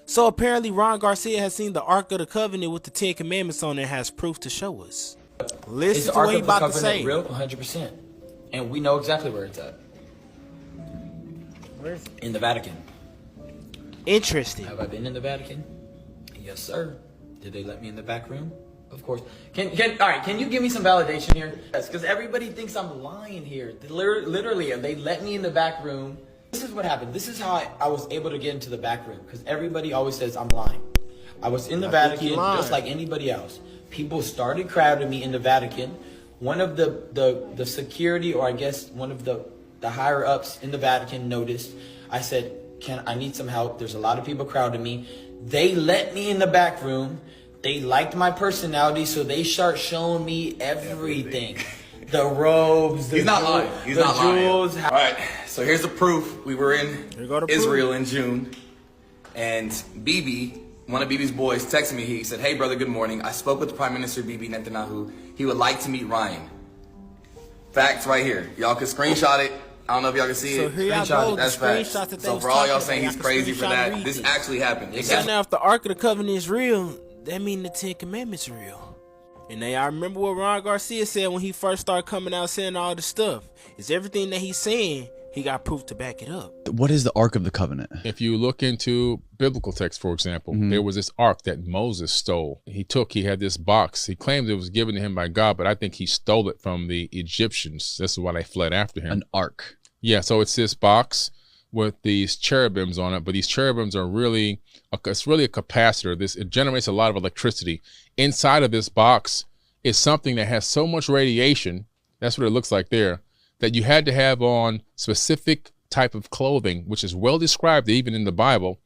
So apparently Ron Garcia has seen the Ark of the Covenant with the 10 Commandments on it and has proof to show us. Listen to what he about to say. Real? 100%. And we know exactly where it's at. Where is it? In the Vatican. Interesting. Have I been in the Vatican? Yes, sir. Did they let me in the back room? Of course. Can you give me some validation here? Yes, because everybody thinks I'm lying here. Literally, they let me in the back room. This is what happened. This is how I was able to get into the back room, because everybody always says I'm lying. I was in the Vatican just like anybody else. People started crowding me in the Vatican. One of the security, or I guess one of the higher ups in the Vatican noticed. I said, I need some help. There's a lot of people crowding me. They let me in the back room. They liked my personality, so they start showing me everything. The robes, He's not lying. He's not jewels. lying. All right, so here's the proof. We were in Israel in June, and Bibi, one of Bibi's boys, texted me. He said, "Hey, brother, good morning. I spoke with Prime Minister Bibi Netanyahu. He would like to meet Ryan." Facts right here. Y'all can screenshot it. I don't know if y'all can see it. Here y'all go. That's facts. So for all y'all saying he's crazy for that, this actually happened. So now if the Ark of the Covenant is real, that means the 10 Commandments are real. And I remember what Ron Garcia said when he first started coming out saying all this stuff. Is everything that he's saying, he got proof to back it up. What is the Ark of the Covenant? If you look into biblical text, for example, there was this ark that Moses stole. He had this box. He claimed it was given to him by God, but I think he stole it from the Egyptians. This is why they fled after him. An ark. Yeah, so it's this box with these cherubims on it, but these cherubims are it's really a capacitor. It generates a lot of electricity. Inside of this box is something that has so much radiation, that's what it looks like there, that you had to have on specific type of clothing, which is well described even in the Bible.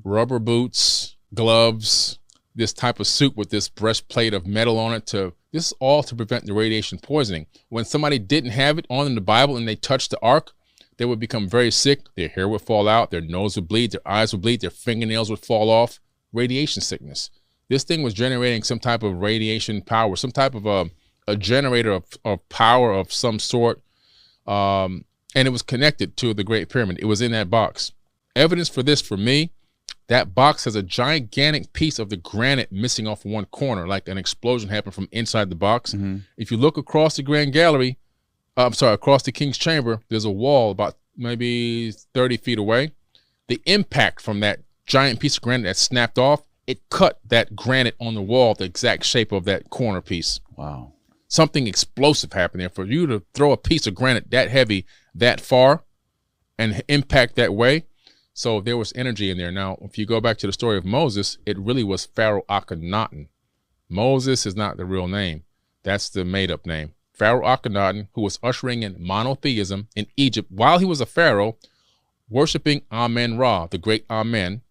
Rubber boots, gloves, this type of suit with this breastplate of metal on it. This is all to prevent the radiation poisoning. When somebody didn't have it on in the Bible and they touched the ark, they would become very sick. Their hair would fall out, their nose would bleed, their eyes would bleed, their fingernails would fall off. Radiation sickness. This thing was generating some type of radiation power, some type of a generator of power of some sort. And it was connected to the Great Pyramid. It was in that box. Evidence for this, for me, that box has a gigantic piece of the granite missing off one corner, like an explosion happened from inside the box. If you look across the Grand Gallery, across the King's Chamber, there's a wall about maybe 30 feet away. The impact from that giant piece of granite that snapped off, it cut that granite on the wall, the exact shape of that corner piece. Wow. Something explosive happened there. For you to throw a piece of granite that heavy, that far, and impact that way, so there was energy in there. Now, if you go back to the story of Moses, it really was Pharaoh Akhenaten. Moses is not the real name. That's the made-up name. Pharaoh Akhenaten, who was ushering in monotheism in Egypt while he was a pharaoh, worshiping Amen-Ra, the great Amen.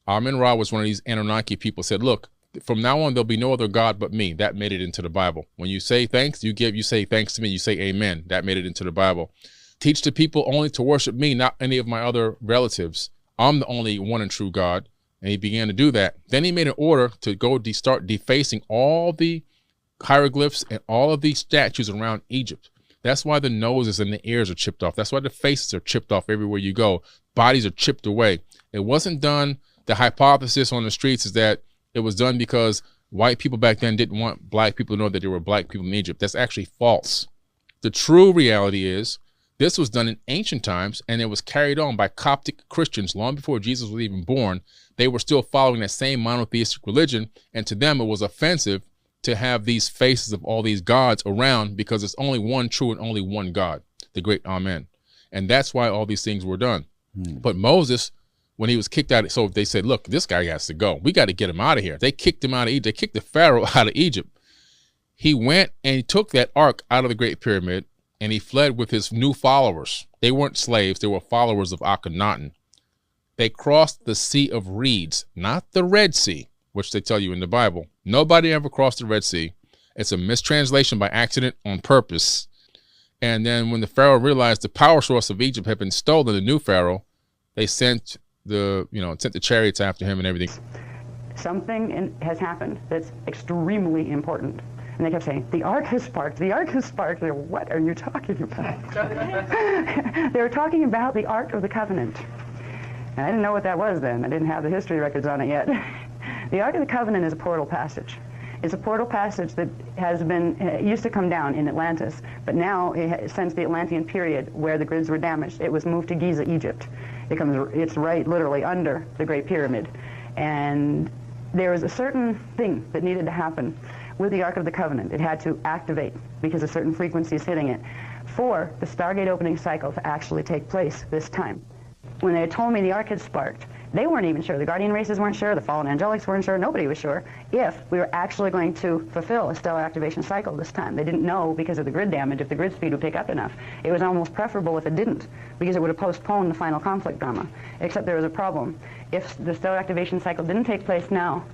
Amen-Ra was one of these Anunnaki people, said, look, from now on, there'll be no other God but me. That made it into the Bible. When you say thanks, you say thanks to me. You say amen. That made it into the Bible. Teach the people only to worship me, not any of my other relatives. I'm the only one and true God. And he began to do that. Then he made an order to go start defacing all the hieroglyphs and all of these statues around Egypt. That's why the noses and the ears are chipped off. That's why the faces are chipped off everywhere you go. Bodies are chipped away. It wasn't done. The hypothesis on the streets is that it was done because white people back then didn't want black people to know that there were black people in Egypt. That's actually false. The true reality is this was done in ancient times, and it was carried on by Coptic Christians long before Jesus was even born. They were still following that same monotheistic religion, and to them it was offensive to have these faces of all these gods around, because it's only one true and only one God, the great Amen. And that's why all these things were done. But Moses, when he was kicked out, so they said, look, this guy has to go. We got to get him out of here. They kicked him out of Egypt. They kicked the Pharaoh out of Egypt. He went and he took that ark out of the Great Pyramid, and he fled with his new followers. They weren't slaves. They were followers of Akhenaten. They crossed the Sea of Reeds, not the Red Sea, which they tell you in the Bible. Nobody ever crossed the Red Sea. It's a mistranslation by accident on purpose. And then when the Pharaoh realized the power source of Egypt had been stolen, the new Pharaoh, they sent the chariots after him and everything. Something has happened that's extremely important. And they kept saying, the ark has sparked, the ark has sparked. Like, what are you talking about? They were talking about the Ark of the Covenant. And I didn't know what that was then. I didn't have the history records on it yet. The Ark of the Covenant is a portal passage. It's a portal passage that has been, it used to come down in Atlantis, but now, since the Atlantean period where the grids were damaged, it was moved to Giza, Egypt. It's right literally under the Great Pyramid. And there was a certain thing that needed to happen with the Ark of the Covenant. It had to activate because of certain frequencies hitting it for the Stargate opening cycle to actually take place this time. When they told me the Ark had sparked, they weren't even sure. The Guardian races weren't sure. The Fallen Angelics weren't sure. Nobody was sure if we were actually going to fulfill a stellar activation cycle this time. They didn't know because of the grid damage if the grid speed would pick up enough. It was almost preferable if it didn't, because it would have postponed the final conflict drama. Except there was a problem. If the stellar activation cycle didn't take place now,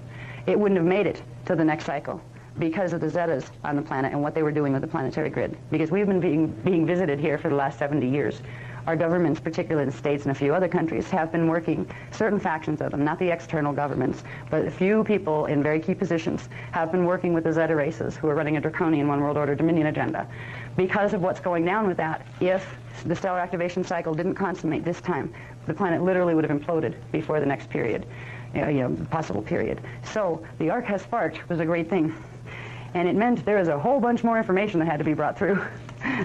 it wouldn't have made it to the next cycle because of the Zetas on the planet and what they were doing with the planetary grid. Because we've been being visited here for the last 70 years. Our governments, particularly the states and a few other countries, have been working, certain factions of them, not the external governments, but a few people in very key positions have been working with the Zeta races who are running a draconian one world order dominion agenda. Because of what's going down with that, if the stellar activation cycle didn't consummate this time, the planet literally would have imploded before the next period, possible period. So the Ark has sparked was a great thing. And it meant there was a whole bunch more information that had to be brought through.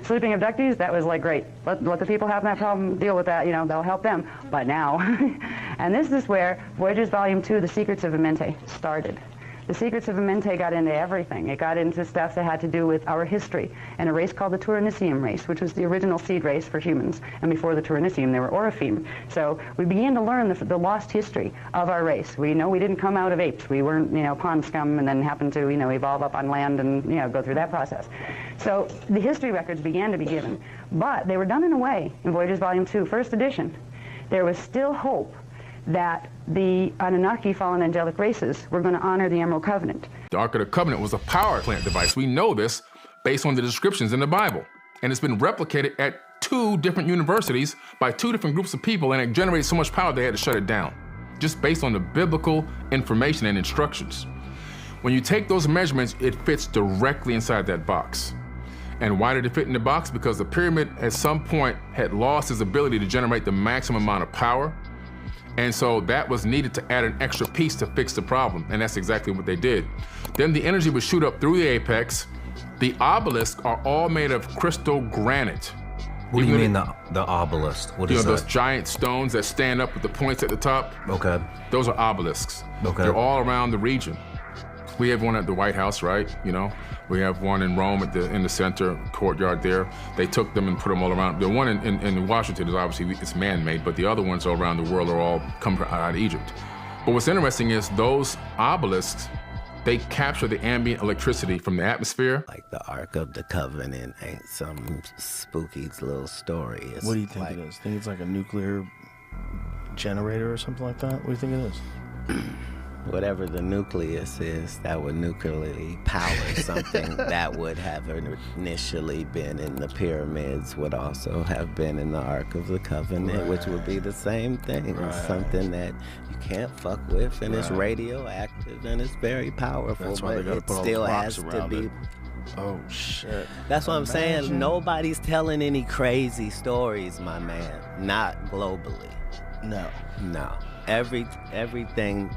Sleeping abductees, that was like great. Let the people have that problem, deal with that, they'll help them. But now, and this is where Voyager's Volume 2, The Secrets of Amente, started. The Secrets of Amente got into everything. It got into stuff that had to do with our history and a race called the Turanicium race, which was the original seed race for humans. And before the Turanicium, they were Orifeme. So we began to learn the lost history of our race. We know we didn't come out of apes. We weren't, pond scum and then happened to, evolve up on land and, go through that process. So the history records began to be given. But they were done in a way, in Voyager's Volume 2, first edition, there was still hope that the Anunnaki fallen angelic races were going to honor the Emerald Covenant. The Ark of the Covenant was a power plant device. We know this based on the descriptions in the Bible. And it's been replicated at 2 different universities by 2 different groups of people, and it generated so much power they had to shut it down, just based on the biblical information and instructions. When you take those measurements, it fits directly inside that box. And why did it fit in the box? Because the pyramid at some point had lost its ability to generate the maximum amount of power. And so that was needed to add an extra piece to fix the problem, and that's exactly what they did. Then the energy would shoot up through the apex. The obelisks are all made of crystal granite. What do you mean the obelisk? What is that? Those giant stones that stand up with the points at the top? Okay. Those are obelisks. Okay. They're all around the region. We have one at the White House, right? We have one in Rome in the center courtyard there. They took them and put them all around. The one in Washington is obviously, it's man-made, but the other ones around the world are all come out of Egypt. But what's interesting is those obelisks, they capture the ambient electricity from the atmosphere. Like the Ark of the Covenant ain't some spooky little story. What do you think it is? Think it's like a nuclear generator or something like that? What do you think it is? Whatever the nucleus is that would nuclearly power something that would have initially been in the pyramids would also have been in the Ark of the Covenant, right, which would be the same thing. Right. It's something that you can't fuck with, and it's radioactive, and it's very powerful. That's why they gotta put all the rocks around it. Oh, shit. That's what I'm saying. Nobody's telling any crazy stories, my man. Not globally. No. Everything...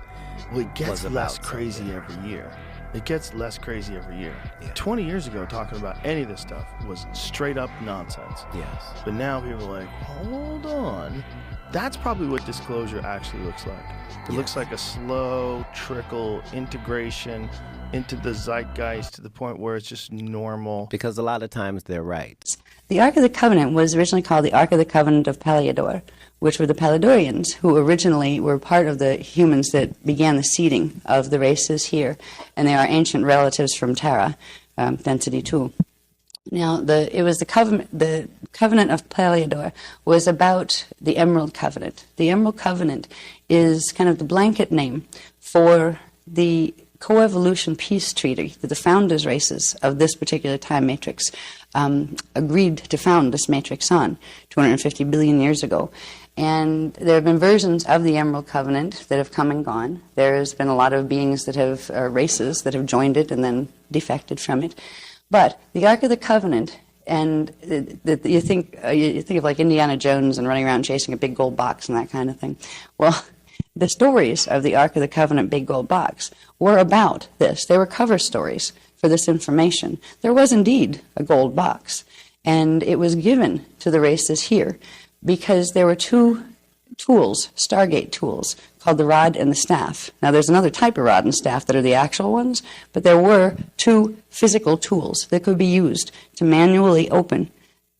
Well, it gets less crazy every year. It gets less crazy every year. Yeah. 20 years ago, talking about any of this stuff was straight up nonsense. Yes. But now people are like, hold on. That's probably what disclosure actually looks like. It looks like a slow trickle integration into the zeitgeist to the point where it's just normal. Because a lot of times they're right. The Ark of the Covenant was originally called the Ark of the Covenant of Paliador, which were the Palidorians, who originally were part of the humans that began the seeding of the races here, and they are ancient relatives from Terra, Density 2. Now, the Covenant of Paliador was about the Emerald Covenant. The Emerald Covenant is kind of the blanket name for the coevolution peace treaty that the founders races of this particular time matrix agreed to found this matrix on 250 billion years ago. And there have been versions of the Emerald Covenant that have come and gone. There's been a lot of beings that have, races that have joined it and then defected from it. But the Ark of the Covenant and you think of like Indiana Jones and running around chasing a big gold box and that kind of thing. Well, the stories of the Ark of the Covenant big gold box were about this. They were cover stories for this information. There was indeed a gold box, and it was given to the races here because there were two tools, Stargate tools, called the rod and the staff. Now, there's another type of rod and staff that are the actual ones, but there were two physical tools that could be used to manually open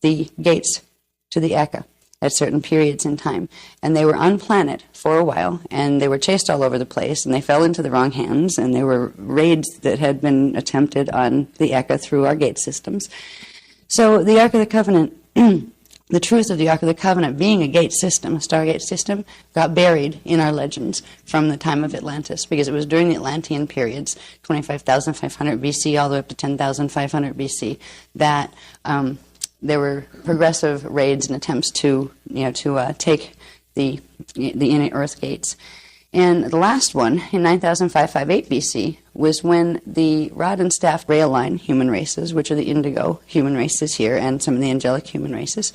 the gates to the Eka at certain periods in time. And they were on planet for a while, and they were chased all over the place, and they fell into the wrong hands, and there were raids that had been attempted on the Eka through our gate systems. So the Ark of the Covenant, the truth of the Ark of the Covenant being a gate system, a Stargate system, got buried in our legends from the time of Atlantis, because it was during the Atlantean periods, 25,500 BC all the way up to 10,500 BC, that there were progressive raids and attempts to take the inner Earth gates. And the last one, in 9,558 BC, was when the rod and staff rail line human races, which are the indigo human races here and some of the angelic human races,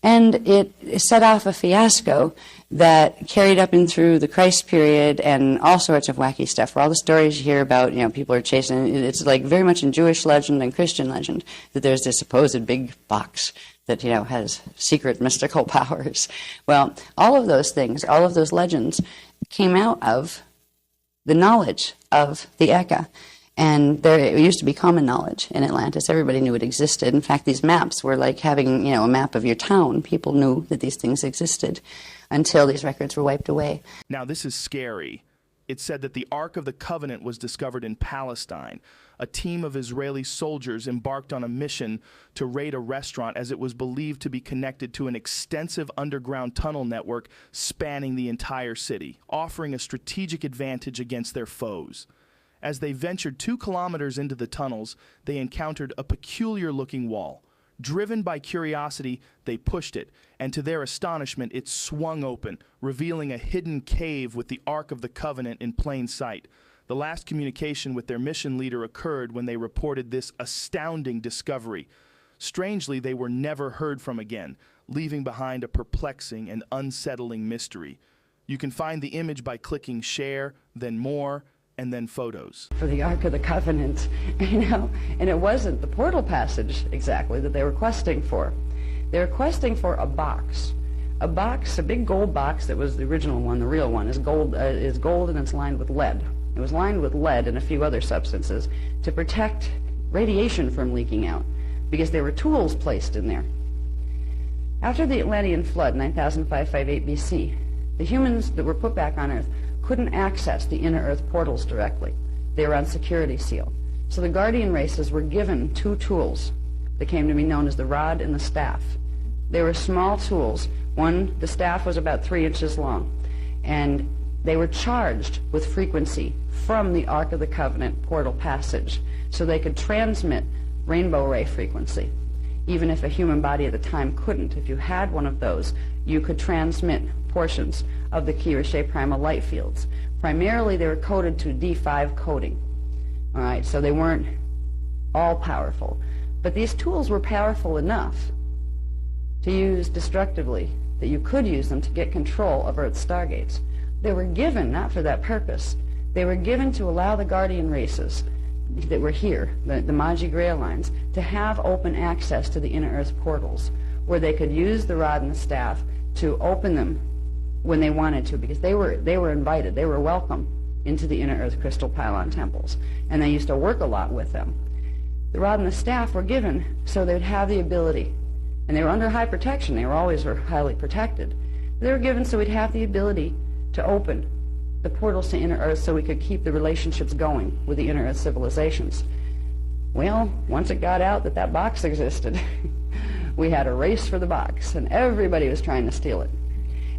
and it set off a fiasco that carried up in through the Christ period and all sorts of wacky stuff. Where all the stories you hear about, people are chasing, it's like very much in Jewish legend and Christian legend that there's this supposed big box that, has secret mystical powers. Well, all of those things, all of those legends came out of the knowledge of the Eka. And it used to be common knowledge in Atlantis. Everybody knew it existed. In fact, these maps were like having, a map of your town. People knew that these things existed until these records were wiped away. Now, this is scary. It said that the Ark of the Covenant was discovered in Palestine. A team of Israeli soldiers embarked on a mission to raid a restaurant as it was believed to be connected to an extensive underground tunnel network spanning the entire city, offering a strategic advantage against their foes. As they ventured 2 kilometers into the tunnels, they encountered a peculiar-looking wall. Driven by curiosity, they pushed it, and to their astonishment, it swung open, revealing a hidden cave with the Ark of the Covenant in plain sight. The last communication with their mission leader occurred when they reported this astounding discovery. Strangely, they were never heard from again, leaving behind a perplexing and unsettling mystery. You can find the image by clicking share, then more, and then photos. For the Ark of the Covenant, and it wasn't the portal passage exactly that they were questing for. They were questing for a box, a big gold box that was the original one. The real one is gold and it's lined with lead. It was lined with lead and a few other substances to protect radiation from leaking out, because there were tools placed in there. After the Atlantean flood, 9,558 BC, the humans that were put back on Earth couldn't access the inner Earth portals directly. They were on security seal. So the Guardian races were given 2 tools that came to be known as the rod and the staff. They were small tools. The staff was about 3 inches long, and they were charged with frequency from the Ark of the Covenant portal passage, so they could transmit rainbow ray frequency, even if a human body at the time couldn't. If you had one of those, you could transmit portions of the Kira primal light fields. Primarily, they were coded to D5 coding. All right, so they weren't all powerful, but these tools were powerful enough to use destructively, that you could use them to get control of Earth's stargates. They were given not for that purpose. They were given to allow the Guardian races that were here, the Magi Grail lines, to have open access to the inner Earth portals, where they could use the rod and the staff to open them when they wanted to, because they were invited, they were welcome into the inner Earth crystal pylon temples, and they used to work a lot with them. The rod and the staff were given so they would have the ability, and they were under high protection. They were always highly protected. They were given so we'd have the ability to open the portals to inner Earth so we could keep the relationships going with the inner Earth civilizations. Well, once it got out that that box existed, we had a race for the box, and everybody was trying to steal it.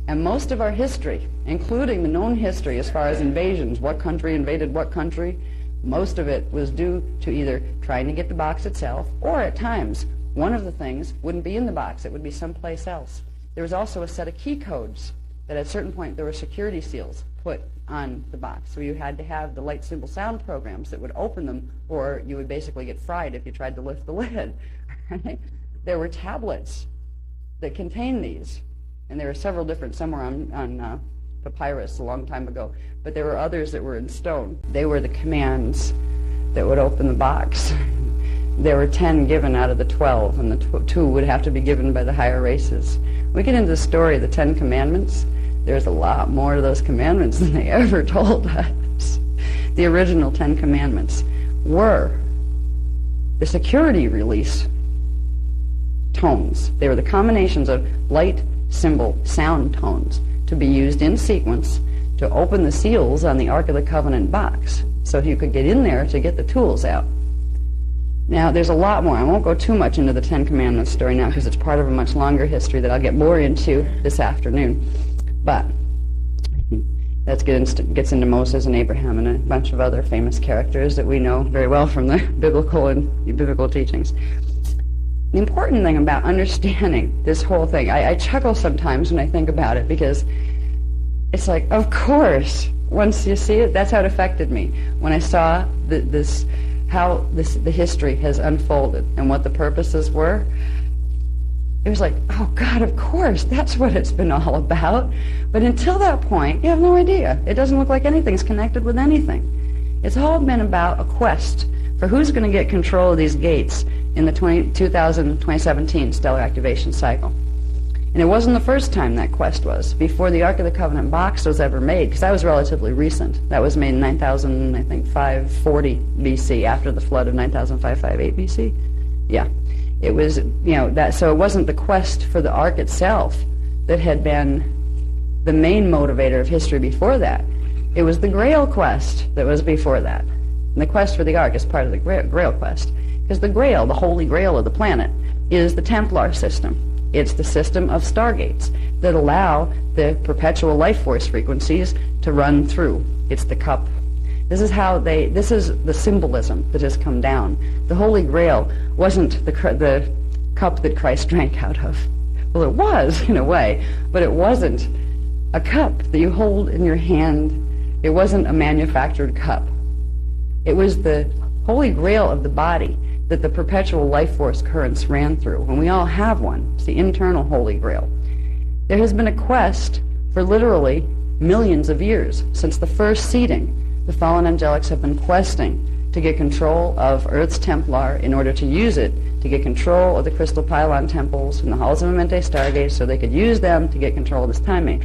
And most of our history, including the known history as far as invasions, what country invaded what country, most of it was due to either trying to get the box itself, or at times, one of the things wouldn't be in the box, it would be someplace else. There was also a set of key codes that at a certain point there were security seals put on the box. So you had to have the light symbol sound programs that would open them, or you would basically get fried if you tried to lift the lid. Right? there were tablets that contained these, and there were several different, some were on papyrus a long time ago, but there were others that were in stone. They were the commands that would open the box. There were 10 given out of the 12, and the 2 would have to be given by the higher races. We get into the story of the 10 commandments. There's a lot more to those commandments than they ever told us. The original 10 commandments were the security release tones. They were the combinations of light, symbol, sound tones to be used in sequence to open the seals on the Ark of the Covenant box, so you could get in there to get the tools out. Now, there's a lot more. I won't go too much into the 10 Commandments story now because it's part of a much longer history that I'll get more into this afternoon. But that gets into Moses and Abraham and a bunch of other famous characters that we know very well from the biblical teachings. The important thing about understanding this whole thing, I chuckle sometimes when I think about it because it's like, of course, once you see it, that's how it affected me. When I saw the history has unfolded and what the purposes were, it was like, oh God, of course, that's what it's been all about. But until that point, you have no idea. It doesn't look like anything's connected with anything. It's all been about a quest for who's going to get control of these gates in the 2017 stellar activation cycle. And it wasn't the first time that quest was. Before the Ark of the Covenant box was ever made, because that was relatively recent. That was made in 540 BC, after the flood of 9558 BC. Yeah. It was, so it wasn't the quest for the Ark itself that had been the main motivator of history before that. It was the Grail quest that was before that. And the quest for the Ark is part of the Grail quest. Because the Grail, the Holy Grail of the planet, is the Templar system. It's the system of stargates that allow the perpetual life force frequencies to run through. It's the cup. This is the symbolism that has come down. The Holy Grail wasn't the cup that Christ drank out of. Well, it was, in a way, but it wasn't a cup that you hold in your hand. It wasn't a manufactured cup. It was the Holy Grail of the body that the perpetual life force currents ran through, and we all have one. It's the internal Holy Grail. There has been a quest for literally millions of years since the first seeding. The fallen angelics have been questing to get control of Earth's Templar in order to use it to get control of the crystal pylon temples and the halls of Amente stargates so they could use them to get control of this time matrix.